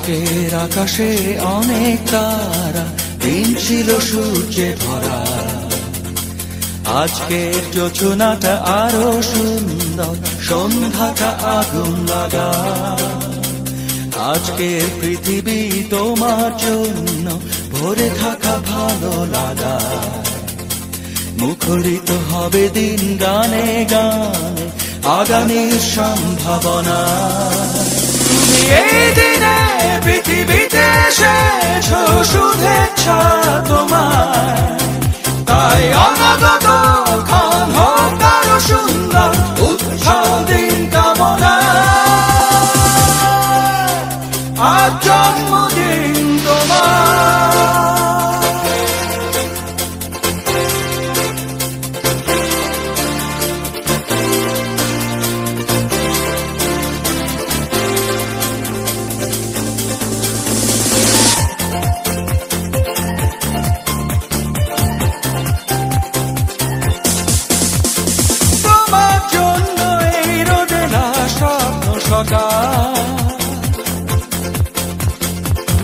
আজকের আকাশে অনেক তারা, দিন ছিল সূর্যে ভরা। আজকের যোজনাটা আরো সুন্দর, সন্ধ্যাটা আগুন লাগা। আজকের পৃথিবী তোমার জন্য ভরে থাকা ভালো লাগা। মুখরিত হবে দিন গানে গানে, আগামীর সম্ভাবনা। তুমি এই দিনে পৃথিবীতে এসেছ, শুভেচ্ছা তোমার। তাই অনাগত ক্ষণ হোক আরো সুন্দর, উৎসব দিন কামনা। আজ জন্মদিন তোমার।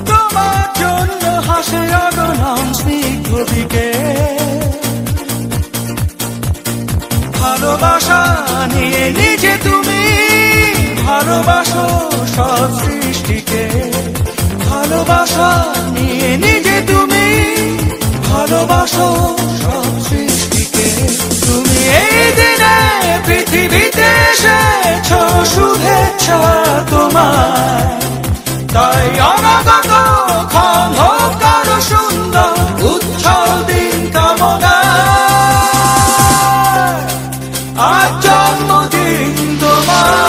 তোমার জন্য হাসে অগণন স্নিগ্ধ দিকে। ভালোবাসা নিয়ে নিজে তুমি ভালোবাসো সব সৃষ্টিকে। ভালোবাসা নিয়ে নিজে তুমি ভালোবাসো সব সৃষ্টিকে। তুমি এই দিনে পৃথিবীতে এসেছ, শুভেচ্ছা তোমার। তাই অনাগত ক্ষণ হোক আরো সুন্দর, উৎসব দিন কামনা। আজ জন্মদিন তোমার।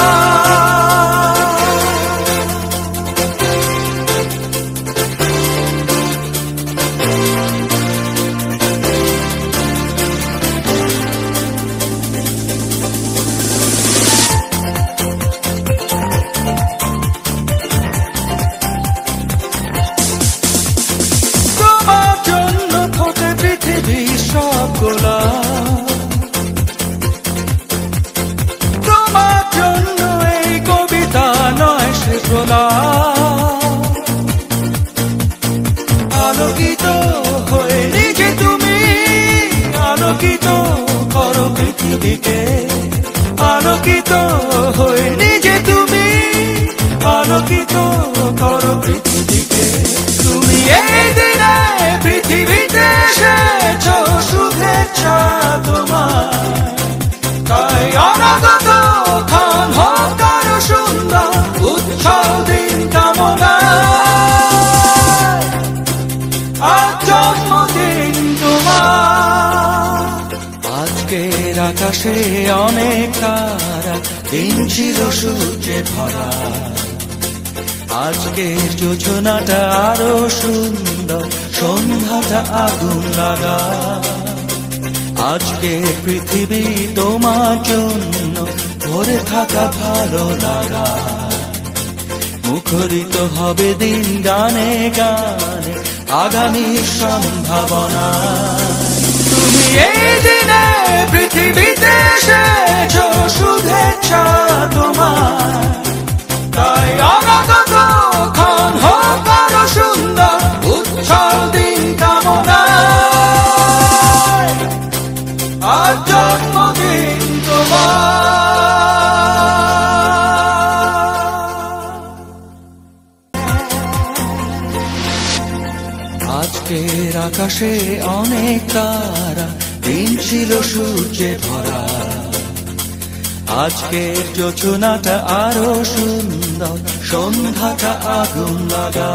তোমার জন্য এই কবিতা নয় সে আলোকিত হয়ে নিজে তুমি আলোকিত করো পৃথিবীকে। আলোকিত হয়ে নিজে তুমি আলোকিত করো পৃথিবীকে। তুমি এই দিনে পৃথিবীতে এসেছ, শুভেচ্ছা তোমার। তাই অনাগত ক্ষণ হোক আরো সুন্দর, উৎসব দিন কামনা। আজ জন্মদিন তোমার। আজকের আকাশে অনেক তারা, দিন ছিল সূর্যে ভরা। আজকের যোজনাটা আরো সুন্দর, সন্ধ্যাটা আগুন লাগা। আজকে পৃথিবী তোমার জন্য ভরে থাকা ভালো লাগা। মুখরিত হবে দিন গানে গানে, আগামীর সম্ভাবনা। তুমি এই দিনে পৃথিবীতে এসেছ, শুভেচ্ছা তোমার। তাই অনাগত ক্ষণ হোক আরো সুন্দর, উৎসব দিন কামনা। আজ জন্মদিন তোমার। আজকের আকাশে অনেক তারা, দিন ছিল সূর্যে ভরা। আজকের যোজনাটা আরো সুন্দর, সন্ধ্যাটা আগুন লাগা।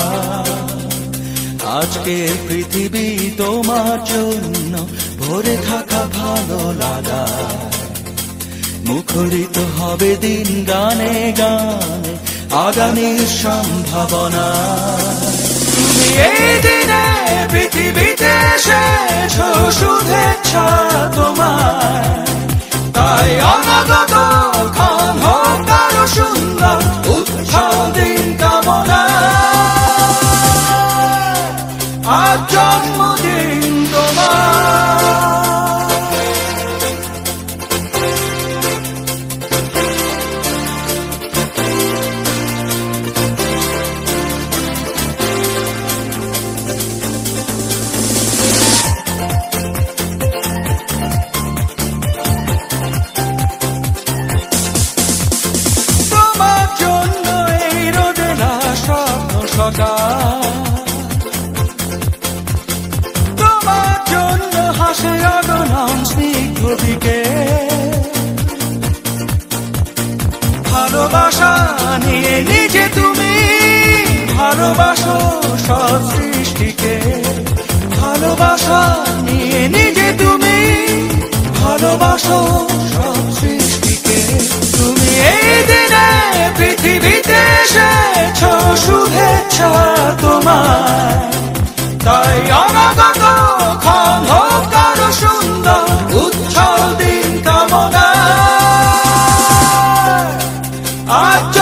আজকের পৃথিবী তোমার জন্য ভরে থাকা ভালো লাগা। মুখরিত হবে দিন গানে গানে, আগামীর সম্ভাবনা। তুমি এই দিনে পৃথিবীতে এসেছ, শুভেচ্ছা তোমার। তাই অনাগত ক্ষণ হোক আরো সুন্দর, উৎসব দিন কামনা। আজ জন্মদিন তোমার। অধিকার। তোমার জন্য হাসে অগণন স্নিগ্ধ দিকে, ভালোবাসা নিয়ে নিজে তুমি ভালোবাসো সব সৃষ্টিকে, ভালোবাসা নিয়ে নিজে তুমি ভালোবাসো সব সৃষ্টিকে। তুমি এই দিনে পৃথিবীতে এসেছ, শুভেচ্ছা তোমার। তাই অনাগত ক্ষণ হোক আরো সুন্দর, উচ্ছল দিন কামনা। আজ